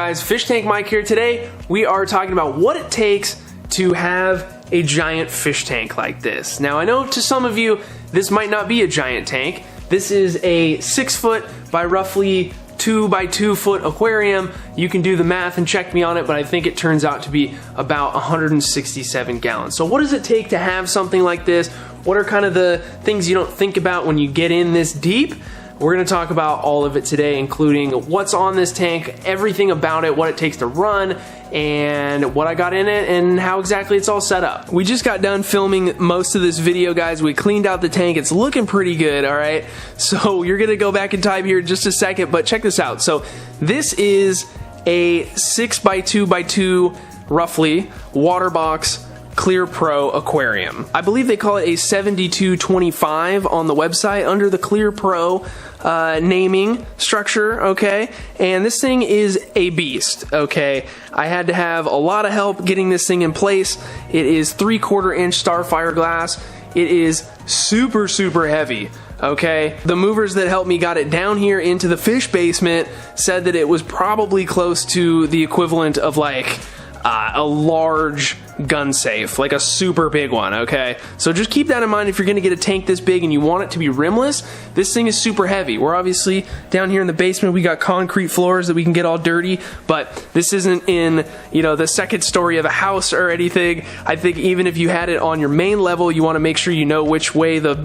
guys, Fish Tank Mike here. Today we are talking about what it takes to have a giant fish tank like this. Now I know to some of you this might not be a giant tank. This is a 6 foot by roughly 2 by 2 foot aquarium. You can do the math and check me on it, but I think it turns out to be about 167 gallons. So what does it take to have something like this? What are kind of the things you don't think about when you get in this deep? We're going to talk about all of it today, including what's on this tank, everything about it, what it takes to run, and what I got in it, and how exactly it's all set up. We just got done filming most of this video, guys. We cleaned out the tank. It's looking pretty good, all right? So you're going to go back in time here in just a second, but check this out. So this is a 6 by 2 by 2, roughly, water box Clear Pro aquarium. I believe they call it a 7225 on the website under the Clear Pro naming structure, okay? And this thing is a beast, okay? I had to have a lot of help getting this thing in place. It is 3/4 inch Starfire glass. It is super, super heavy. Okay, the movers that helped me got it down here into the fish basement said that it was probably close to the equivalent of like a large gun safe, like a super big one, okay? So just keep that in mind if you're gonna get a tank this big and you want it to be rimless. This thing is super heavy. We're obviously down here in the basement, we got concrete floors that we can get all dirty, but this isn't in, you know, the second story of a house or anything. I think even if you had it on your main level, you wanna make sure you know which way the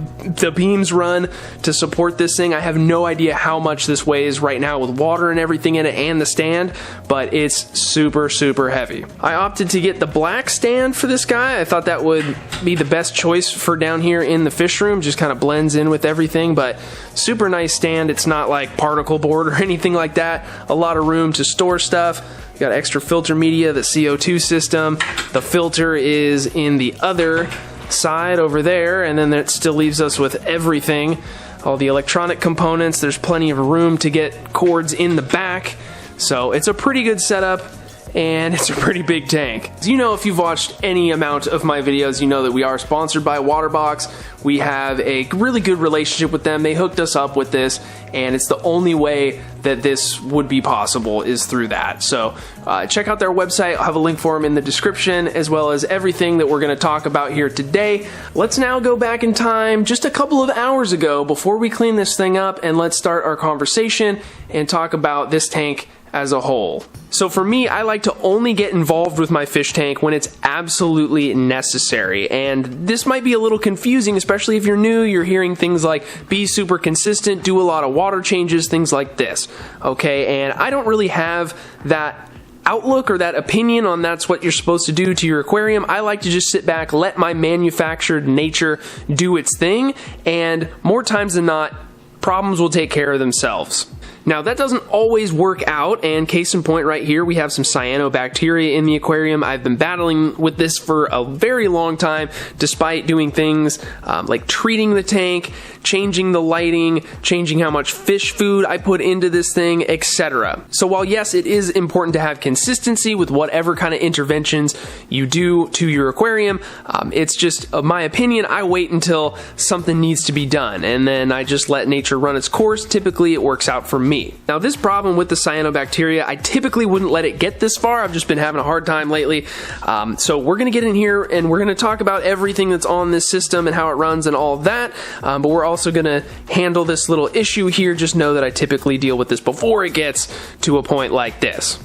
beams run to support this thing. I have no idea how much this weighs right now with water and everything in it and the stand, but it's super, super heavy. I opted to get the black stand for this guy. I thought that would be the best choice for down here in the fish room. Just kind of blends in with everything, but super nice stand. It's not like particle board or anything like that. A lot of room to store stuff. Got extra filter media, the CO2 system. The filter is in the other side over there, and then that still leaves us with everything. All the electronic components. There's plenty of room to get cords in the back. So it's a pretty good setup. And it's a pretty big tank. As you know, if you've watched any amount of my videos, you know that we are sponsored by Waterbox. We have a really good relationship with them. They hooked us up with this, and it's the only way that this would be possible is through that. So check out their website. I'll have a link for them in the description, as well as everything that we're going to talk about here today. Let's now go back in time just a couple of hours ago before we clean this thing up, and let's start our conversation and talk about this tank as a whole. So for me, I like to only get involved with my fish tank when it's absolutely necessary. And this might be a little confusing, especially if you're new. You're hearing things like be super consistent, do a lot of water changes, things like this. Okay, and I don't really have that outlook or that opinion on that's what you're supposed to do to your aquarium. I like to just sit back, let my manufactured nature do its thing, and more times than not, problems will take care of themselves. Now that doesn't always work out, and case in point right here, we have some cyanobacteria in the aquarium. I've been battling with this for a very long time, despite doing things like treating the tank, changing the lighting, changing how much fish food I put into this thing, etc. So while yes, it is important to have consistency with whatever kind of interventions you do to your aquarium, it's just my opinion, I wait until something needs to be done, and then I just let nature run its course. Typically it works out for me. Now this problem with the cyanobacteria, I typically wouldn't let it get this far. I've just been having a hard time lately. So we're going to get in here and we're going to talk about everything that's on this system and how it runs and all of that. But we're also going to handle this little issue here. Just know that I typically deal with this before it gets to a point like this.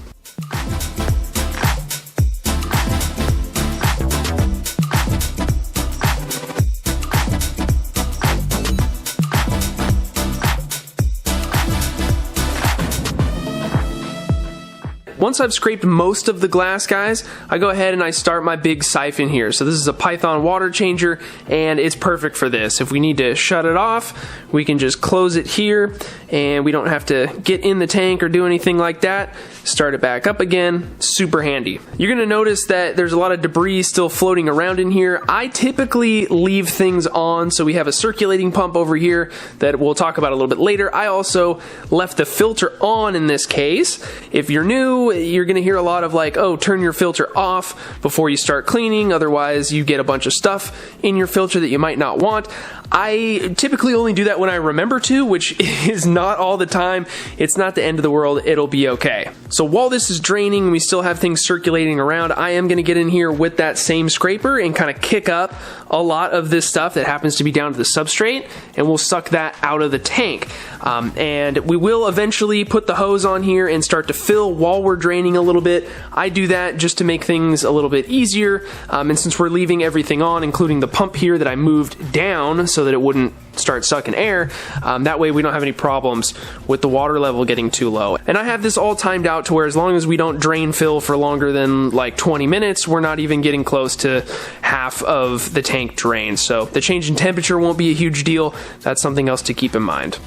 Once I've scraped most of the glass, guys, I go ahead and I start my big siphon here. So this is a Python water changer, and it's perfect for this. If we need to shut it off, we can just close it here, and we don't have to get in the tank or do anything like that. Start it back up again. Super handy. You're going to notice that there's a lot of debris still floating around in here. I typically leave things on, so we have a circulating pump over here that we'll talk about a little bit later. I also left the filter on in this case. If you're new, you're going to hear a lot of like, oh, turn your filter off before you start cleaning, otherwise you get a bunch of stuff in your filter that you might not want. I typically only do that when I remember to, which is not all the time. It's not the end of the world. It'll be okay. So while this is draining and we still have things circulating around, I am going to get in here with that same scraper and kind of kick up a lot of this stuff that happens to be down to the substrate, and we'll suck that out of the tank. And we will eventually put the hose on here and start to fill while we're draining a little bit. I do that just to make things a little bit easier, and since we're leaving everything on, including the pump here that I moved down so that it wouldn't start sucking air, that way we don't have any problems with the water level getting too low. And I have this all timed out to where as long as we don't drain fill for longer than like 20 minutes, we're not even getting close to half of the tank drained. So the change in temperature won't be a huge deal. That's something else to keep in mind.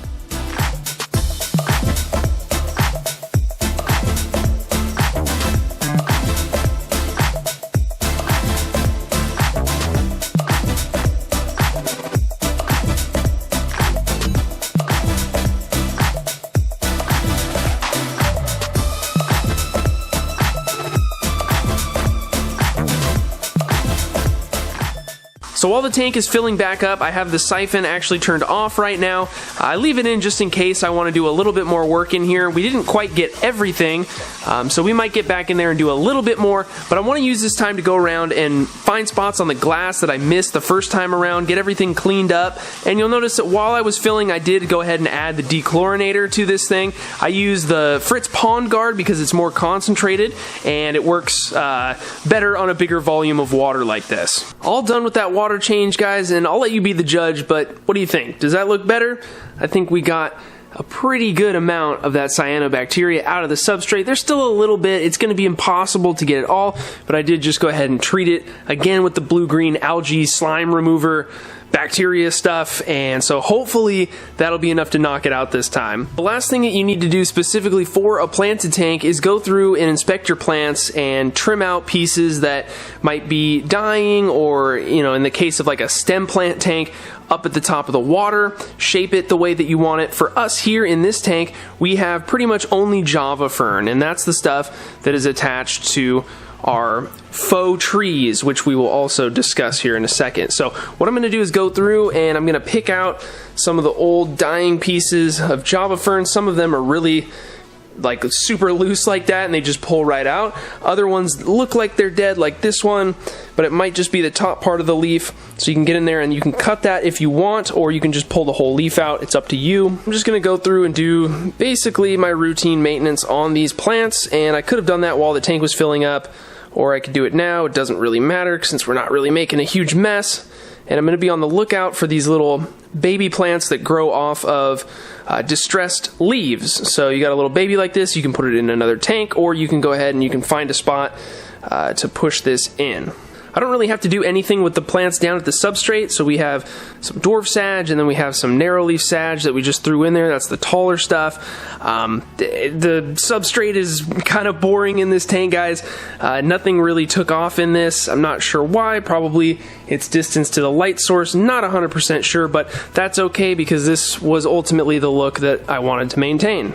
So while the tank is filling back up, I have the siphon actually turned off right now. I leave it in just in case I want to do a little bit more work in here. We didn't quite get everything, so we might get back in there and do a little bit more, but I want to use this time to go around and find spots on the glass that I missed the first time around, get everything cleaned up. And you'll notice that while I was filling, I did go ahead and add the dechlorinator to this thing. I use the Fritz Pond Guard because it's more concentrated and it works better on a bigger volume of water like this. All done with that water change, guys, and I'll let you be the judge, but what do you think? Does that look better? I think we got a pretty good amount of that cyanobacteria out of the substrate. There's still a little bit. It's going to be impossible to get it all, but I did just go ahead and treat it again with the blue-green algae slime remover bacteria stuff, and so hopefully that'll be enough to knock it out this time. The last thing that you need to do specifically for a planted tank is go through and inspect your plants and trim out pieces that might be dying, or, you know, in the case of like a stem plant tank, up at the top of the water, shape it the way that you want it. For us here in this tank, we have pretty much only Java fern, and that's the stuff that is attached to our faux trees, which we will also discuss here in a second. So what I'm going to do is go through and I'm going to pick out some of the old dying pieces of Java fern. Some of them are really like super loose like that and they just pull right out. Other ones look like they're dead, like this one, but it might just be the top part of the leaf. So you can get in there and you can cut that if you want, or you can just pull the whole leaf out. It's up to you. I'm just going to go through and do basically my routine maintenance on these plants, and I could have done that while the tank was filling up, or I could do it now. It doesn't really matter since we're not really making a huge mess. And I'm going to be on the lookout for these little baby plants that grow off of distressed leaves. So you got a little baby like this, you can put it in another tank, or you can go ahead and you can find a spot to push this in. I don't really have to do anything with the plants down at the substrate, so we have some dwarf sage and then we have some narrow leaf sage that we just threw in there. That's the taller stuff. The substrate is kind of boring in this tank, guys. Nothing really took off in this. I'm not sure why. Probably its distance to the light source. Not 100% sure, but that's okay because this was ultimately the look that I wanted to maintain.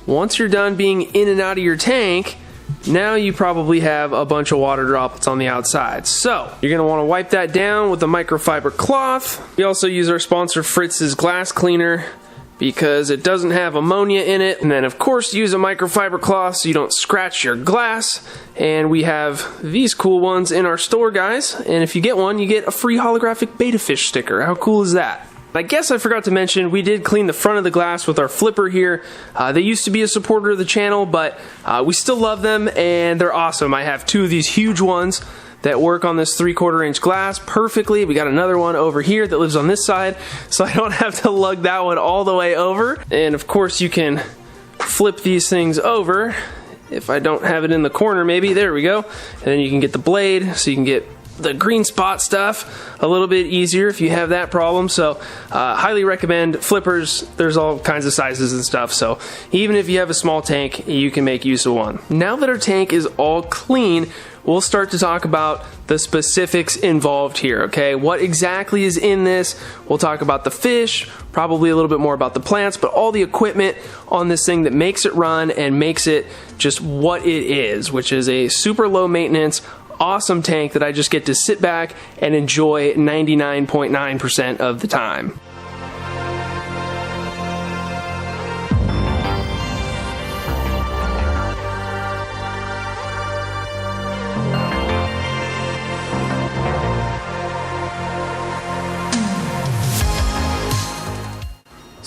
Once you're done being in and out of your tank, now you probably have a bunch of water droplets on the outside. So you're going to want to wipe that down with a microfiber cloth. We also use our sponsor Fritz's glass cleaner because it doesn't have ammonia in it. And then of course use a microfiber cloth so you don't scratch your glass. And we have these cool ones in our store, guys. And if you get one, you get a free holographic beta fish sticker. How cool is that? I guess I forgot to mention, we did clean the front of the glass with our flipper here. They used to be a supporter of the channel, but we still love them and they're awesome. I have two of these huge ones that work on this 3/4 inch glass perfectly. We got another one over here that lives on this side, so I don't have to lug that one all the way over. And of course you can flip these things over. If I don't have it in the corner, maybe, there we go. And then you can get the blade so you can get the green spot stuff a little bit easier if you have that problem. So highly recommend flippers. There's all kinds of sizes and stuff, so even if you have a small tank, you can make use of one. Now that our tank is all clean, we'll start to talk about the specifics involved here, okay? What exactly is in this? We'll talk about the fish, probably a little bit more about the plants, but all the equipment on this thing that makes it run and makes it just what it is, which is a super low maintenance, awesome tank that I just get to sit back and enjoy 99.9% of the time.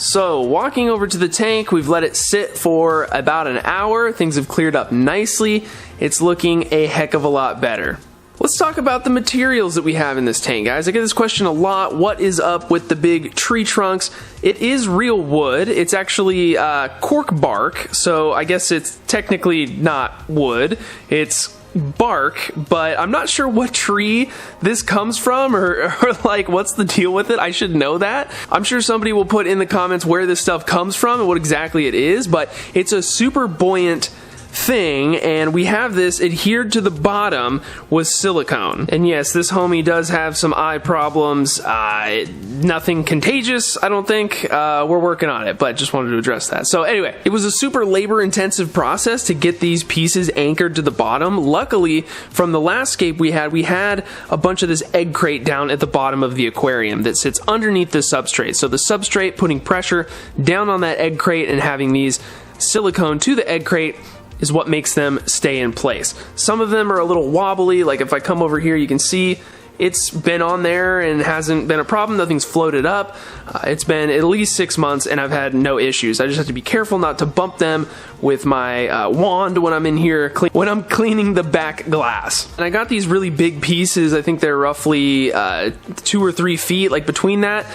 So, walking over to the tank, we've let it sit for about an hour. Things have cleared up nicely. It's looking a heck of a lot better. Let's talk about the materials that we have in this tank, guys. I get this question a lot. What is up with the big tree trunks? It is real wood. It's actually cork bark, so I guess it's technically not wood. It's bark, but I'm not sure what tree this comes from or like what's the deal with it. I should know that. I'm sure somebody will put in the comments where this stuff comes from and what exactly it is, but it's a super buoyant thing, and we have this adhered to the bottom with silicone. And yes, this homie does have some eye problems. Nothing contagious, I don't think. We're working on it, but just wanted to address that. So anyway, it was a super labor-intensive process to get these pieces anchored to the bottom. Luckily, from the last scape we had a bunch of this egg crate down at the bottom of the aquarium that sits underneath the substrate. So the substrate putting pressure down on that egg crate and having these silicone to the egg crate is what makes them stay in place. Some of them are a little wobbly, like if I come over here you can see it's been on there and hasn't been a problem. Nothing's floated up. It's been at least 6 months and I've had no issues. I just have to be careful not to bump them with my wand when I'm in here, when I'm cleaning the back glass. And I got these really big pieces. I think they're roughly 2 or 3 feet, like between that,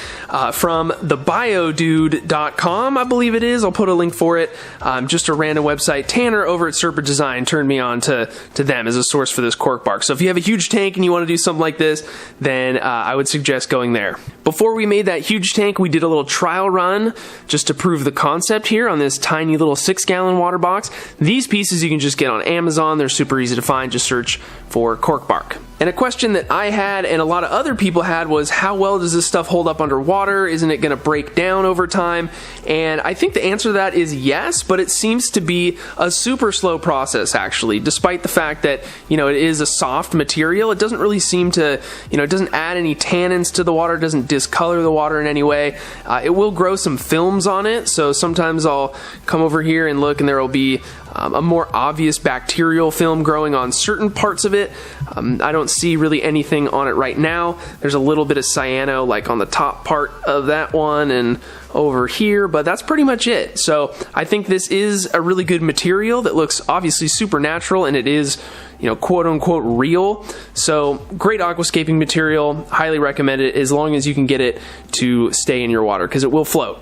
from thebiodude.com, I believe it is. I'll put a link for it. Just a random website. Tanner over at Serpent Design turned me on to them as a source for this cork bark. So if you have a huge tank and you want to do something like this, then I would suggest going there. Before we made that huge tank, we did a little trial run just to prove the concept here on this tiny little 6-gallon water box. These pieces you can just get on Amazon. They're super easy to find. Just search for cork bark. And a question that I had and a lot of other people had was, how well does this stuff hold up underwater? Isn't it going to break down over time? And I think the answer to that is yes, but it seems to be a super slow process actually. Despite the fact that, you know, it is a soft material, it doesn't really seem to, you know, it doesn't add any tannins to the water, it doesn't discolor the water in any way. It will grow some films on it, so sometimes I'll come over here and look and there will be a more obvious bacterial film growing on certain parts of it. I don't see really anything on it right now. There's a little bit of cyano like on the top part of that one and over here, but that's pretty much it. So I think this is a really good material that looks obviously super natural, and it is, you know, quote unquote real. So great aquascaping material, highly recommend it as long as you can get it to stay in your water, because it will float.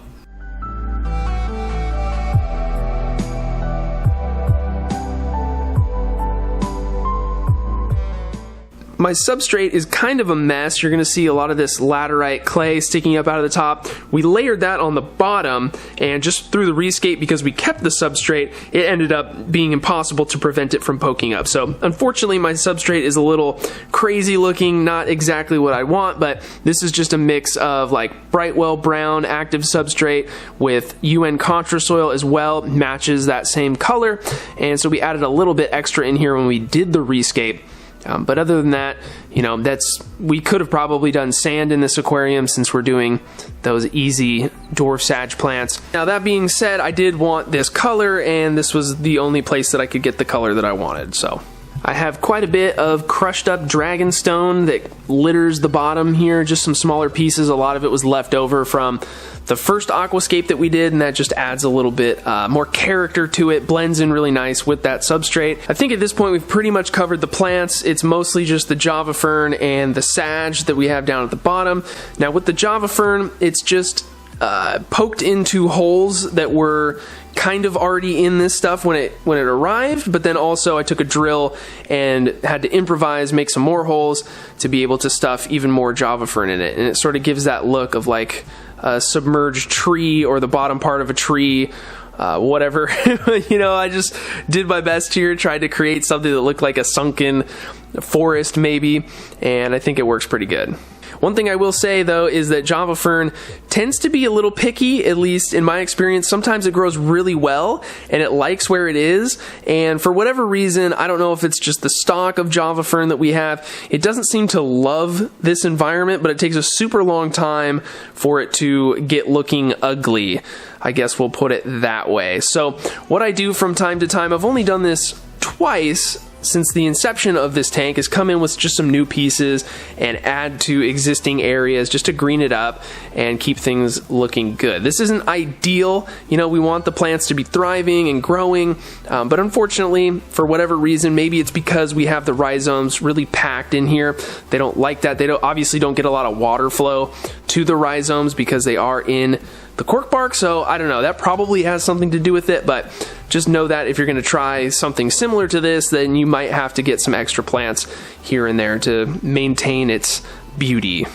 My substrate is kind of a mess. You're going to see a lot of this laterite clay sticking up out of the top. We layered that on the bottom, and just through the rescape, because we kept the substrate, it ended up being impossible to prevent it from poking up. So unfortunately my substrate is a little crazy looking, not exactly what I want, but this is just a mix of like Brightwell brown active substrate with UN contra soil as well, matches that same color, and so we added a little bit extra in here when we did the rescape. But other than that, you know, we could have probably done sand in this aquarium since we're doing those easy dwarf sage plants. Now that being said, I did want this color, and this was the only place that I could get the color that I wanted. So I have quite a bit of crushed up dragonstone that litters the bottom here, just some smaller pieces. A lot of it was left over from the first aquascape that we did, and that just adds a little bit more character to it, blends in really nice with that substrate. I think at this point we've pretty much covered the plants. It's mostly just the Java fern and the sage that we have down at the bottom. Now with the Java fern, it's just poked into holes that were kind of already in this stuff when it arrived, but then also I took a drill and had to improvise, make some more holes to be able to stuff even more Java fern in it. And it sort of gives that look of like a submerged tree or the bottom part of a tree, whatever. You know, I just did my best here, tried to create something that looked like a sunken forest maybe, and I think it works pretty good. One thing I will say though is that Java fern tends to be a little picky, at least in my experience. Sometimes it grows really well and it likes where it is, and for whatever reason, I don't know if it's just the stock of Java fern that we have, it doesn't seem to love this environment, but it takes a super long time for it to get looking ugly. I guess we'll put it that way. So what I do from time to time, I've only done this twice since the inception of this tank, is come in with just some new pieces and add to existing areas just to green it up and keep things looking good. This isn't ideal. You know, we want the plants to be thriving and growing, but unfortunately, for whatever reason, maybe it's because we have the rhizomes really packed in here. They don't like that. They obviously don't get a lot of water flow to the rhizomes because they are in the cork bark, so I don't know, that probably has something to do with it, but just know that if you're going to try something similar to this, then you might have to get some extra plants here and there to maintain its beauty.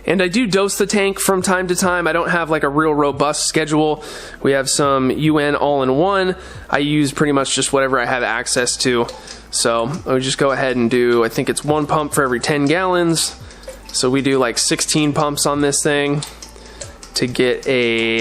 And I do dose the tank from time to time. I don't have like a real robust schedule. We have some UN all-in-one. I use pretty much just whatever I have access to. So I would just go ahead and do, I think it's 1 pump for every 10 gallons. So we do like 16 pumps on this thing to get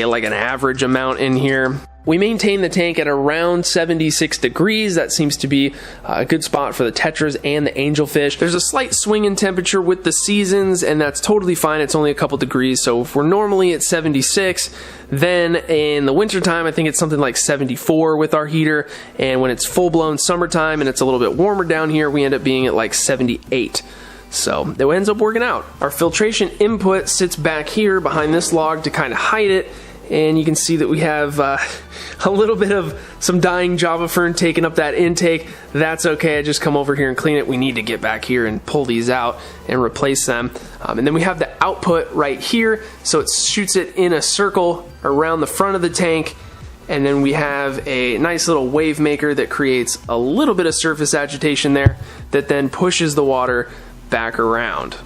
like an average amount in here. We maintain the tank at around 76 degrees. That seems to be a good spot for the tetras and the angelfish. There's a slight swing in temperature with the seasons, and that's totally fine. It's only a couple degrees. So if we're normally at 76, then in the wintertime, I think it's something like 74 with our heater. And when it's full-blown summertime and it's a little bit warmer down here, we end up being at like 78. So it ends up working out. Our filtration input sits back here behind this log to kind of hide it. And you can see that we have a little bit of some dying Java fern taking up that intake. That's okay, I just come over here and clean it. We need to get back here and pull these out and replace them. And then we have the output right here, so it shoots it in a circle around the front of the tank. And then we have a nice little wave maker that creates a little bit of surface agitation there that then pushes the water back around.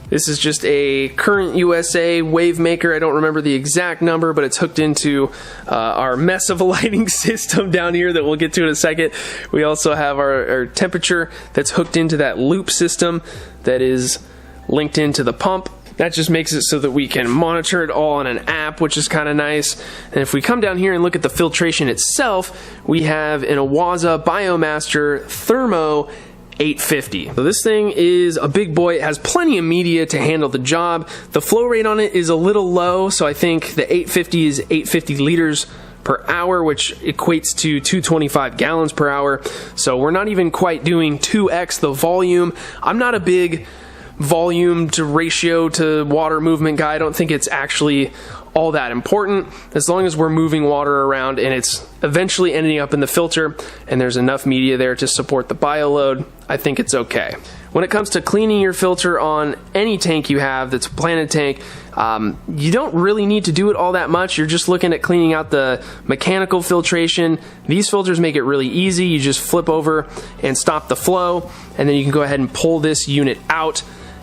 This is just a Current USA wave maker. I don't remember the exact number, but it's hooked into our mess of a lighting system down here that we'll get to in a second. We also have our temperature that's hooked into that loop system that is linked into the pump. That just makes it so that we can monitor it all on an app, which is kind of nice. And if we come down here and look at the filtration itself, we have an AQUAPROS Biomaster Thermo 850. So this thing is a big boy. It has plenty of media to handle the job. The flow rate on it is a little low, so I think the 850 is 850 liters per hour, which equates to 225 gallons per hour. So we're not even quite doing 2x the volume. I'm not a big volume to ratio to water movement guy. I don't think it's actually all that important. As long as we're moving water around and it's eventually ending up in the filter and there's enough media there to support the bioload, I think it's okay. When it comes to cleaning your filter on any tank you have that's a planted tank, you don't really need to do it all that much. You're just looking at cleaning out the mechanical filtration. These filters make it really easy. You just flip over and stop the flow, and then you can go ahead and pull this unit out,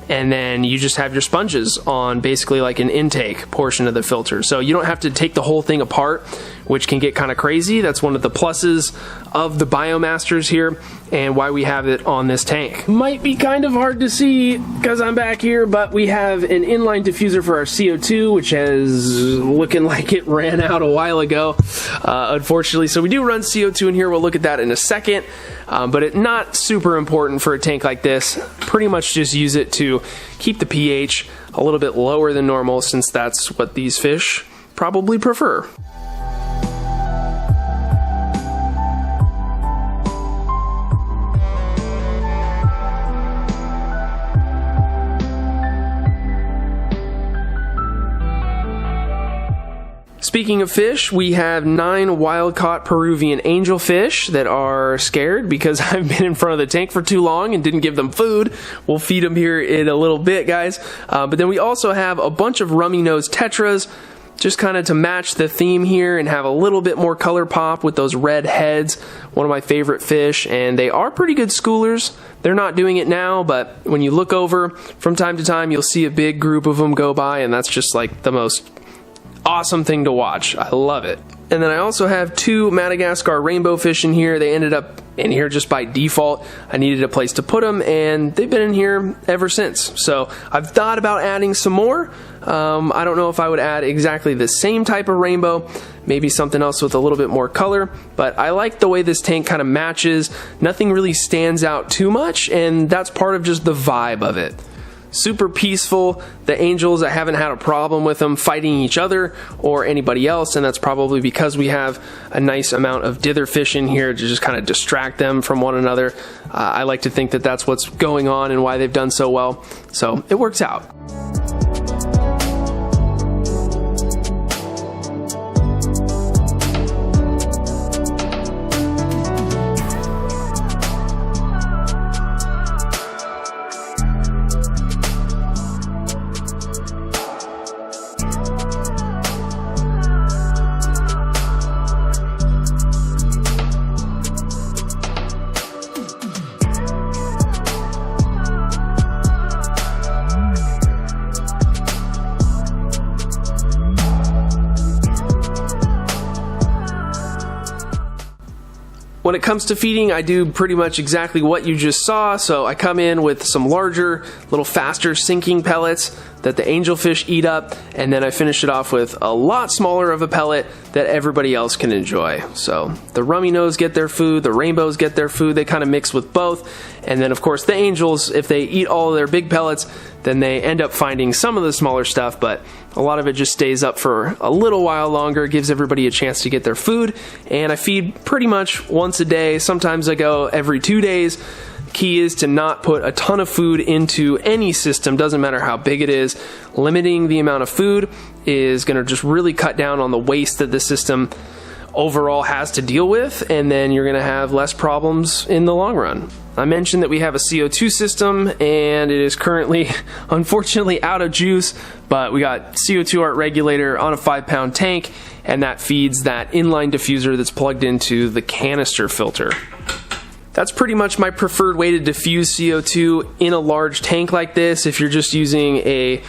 and then you just have your sponges on basically like an intake portion of the filter. So you don't have to take the whole thing apart, which can get kind of crazy. That's one of the pluses of the Biomasters here and why we have it on this tank. Might be kind of hard to see because I'm back here, but we have an inline diffuser for our CO2, which is looking like it ran out a while ago, unfortunately. So we do run CO2 in here. We'll look at that in a second, but it's not super important for a tank like this. Pretty much just use it to keep the pH a little bit lower than normal, since that's what these fish probably prefer. Speaking of fish, we have 9 wild-caught Peruvian angelfish that are scared because I've been in front of the tank for too long and didn't give them food. We'll feed them here in a little bit, guys. But then we also have a bunch of rummy-nosed tetras, just kind of to match the theme here and have a little bit more color pop with those red heads. One of my favorite fish, and they are pretty good schoolers. They're not doing it now, but when you look over from time to time, you'll see a big group of them go by, and that's just like the most awesome thing to watch. I love it. And then I also have 2 Madagascar rainbow fish in here. They ended up in here just by default. I needed a place to put them, and they've been in here ever since. So I've thought about adding some more. I don't know if I would add exactly the same type of rainbow, maybe something else with a little bit more color, but I like the way this tank kind of matches. Nothing really stands out too much, and that's part of just the vibe of it. Super peaceful. The angels, I haven't had a problem with them fighting each other or anybody else, and that's probably because we have a nice amount of dither fish in here to just kind of distract them from one another. I like to think that that's what's going on and why they've done so well, so it works out. When it comes to feeding, I do pretty much exactly what you just saw. So I come in with some larger, little faster sinking pellets that the angelfish eat up, and then I finish it off with a lot smaller of a pellet that everybody else can enjoy. So the rummy nose get their food, the rainbows get their food, they kind of mix with both, and then of course the angels, if they eat all of their big pellets, then they end up finding some of the smaller stuff, but a lot of it just stays up for a little while longer, gives everybody a chance to get their food, and I feed pretty much once a day. Sometimes I go every 2 days. Key is to not put a ton of food into any system, doesn't matter how big it is. Limiting the amount of food is going to just really cut down on the waste that the system overall has to deal with, and then you're going to have less problems in the long run. I mentioned that we have a CO2 system, and it is currently unfortunately out of juice, but we got CO2 art regulator on a 5-pound tank, and that feeds that inline diffuser that's plugged into the canister filter. That's pretty much my preferred way to diffuse CO2 in a large tank like this. If you're just using a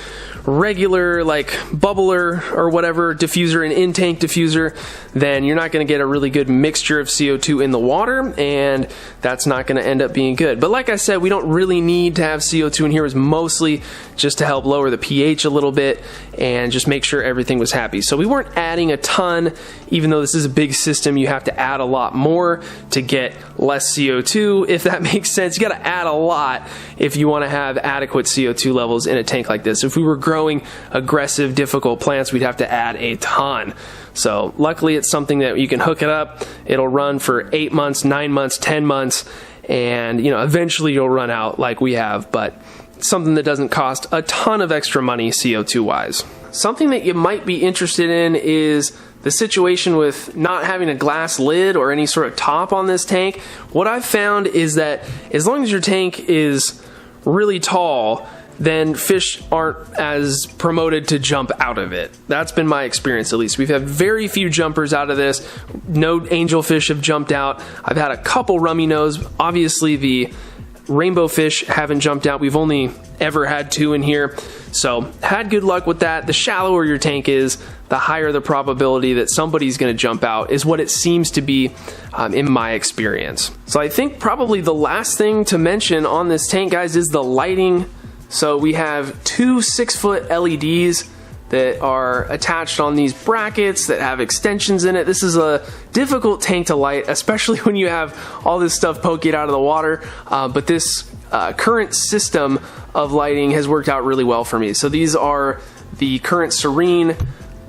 regular like bubbler or whatever diffuser, an in-tank diffuser, then you're not going to get a really good mixture of CO2 in the water, and that's not going to end up being good. But like I said, we don't really need to have CO2 in here. It's mostly just to help lower the pH a little bit and just make sure everything was happy. So we weren't adding a ton. Even though this is a big system, you have to add a lot more to get less CO2, if that makes sense. You got to add a lot if you want to have adequate CO2 levels in a tank like this. If we were growing aggressive, difficult plants, we'd have to add a ton. So luckily it's something that you can hook it up. It'll run for 8 months, 9 months, 10 months, and eventually you'll run out like we have, but something that doesn't cost a ton of extra money CO2 wise. Something that you might be interested in is the situation with not having a glass lid or any sort of top on this tank. What I've found is that as long as your tank is really tall, then fish aren't as promoted to jump out of it. That's been my experience, at least. We've had very few jumpers out of this. No angelfish have jumped out. I've had a couple rummy nose. Obviously the rainbow fish haven't jumped out. We've only ever had 2 in here, so had good luck with that. The shallower your tank is, the higher the probability that somebody's going to jump out, is what it seems to be in my experience. So I think probably the last thing to mention on this tank, guys, is the lighting. So we have 2 6-foot LEDs that are attached on these brackets that have extensions in it. This is a difficult tank to light, especially when you have all this stuff poking out of the water, but this current system of lighting has worked out really well for me. So these are the current Serene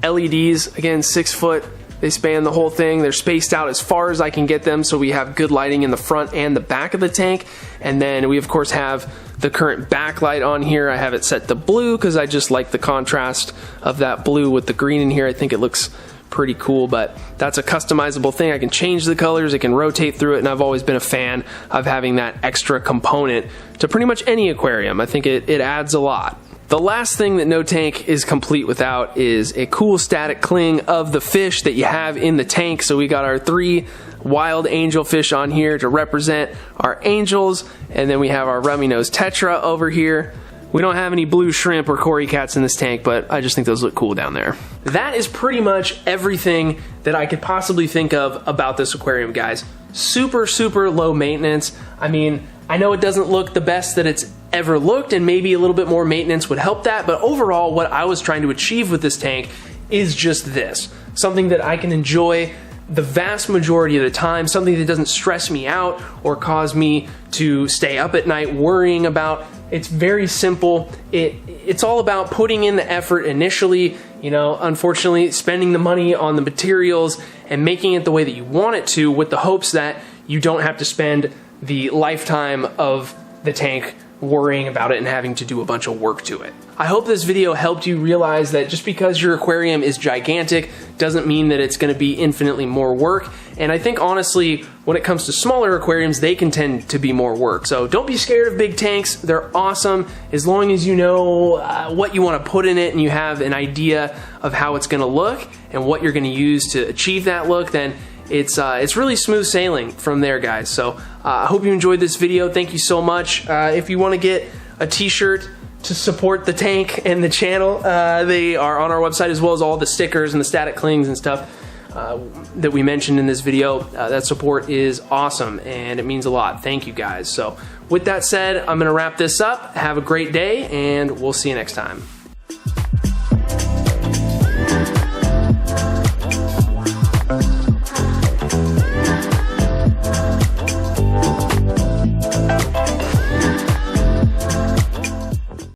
LEDs, again 6 foot. They span the whole thing. They're spaced out as far as I can get them, so we have good lighting in the front and the back of the tank. And then we of course have the current backlight on here. I have it set to blue because I just like the contrast of that blue with the green in here. I think it looks pretty cool, but that's a customizable thing. I can change the colors, it can rotate through it, and I've always been a fan of having that extra component to pretty much any aquarium. I think it adds a lot. The last thing that no tank is complete without is a cool static cling of the fish that you have in the tank. So we got our 3 wild angelfish on here to represent our angels, and then we have our rummy-nosed tetra over here. We don't have any blue shrimp or cory cats in this tank, but I just think those look cool down there. That is pretty much everything that I could possibly think of about this aquarium, guys. Super, super low maintenance. I mean, I know it doesn't look the best that it's ever looked, and maybe a little bit more maintenance would help that, but overall what I was trying to achieve with this tank is just this. Something that I can enjoy the vast majority of the time, something that doesn't stress me out or cause me to stay up at night worrying about. It's very simple. It's all about putting in the effort initially, you know, unfortunately spending the money on the materials and making it the way that you want it to, with the hopes that you don't have to spend the lifetime of the tank worrying about it and having to do a bunch of work to it. I hope this video helped you realize that just because your aquarium is gigantic doesn't mean that it's going to be infinitely more work. And I think honestly, when it comes to smaller aquariums, they can tend to be more work. So don't be scared of big tanks. They're awesome as long as you know what you want to put in it and you have an idea of how it's going to look and what you're going to use to achieve that look. Then it's really smooth sailing from there, guys. So I hope you enjoyed this video. Thank you so much. If you want to get a t-shirt to support the tank and the channel, they are on our website, as well as all the stickers and the static clings and stuff that we mentioned in this video. That support is awesome and it means a lot. Thank you, guys. So with that said, I'm going to wrap this up. Have a great day and we'll see you next time.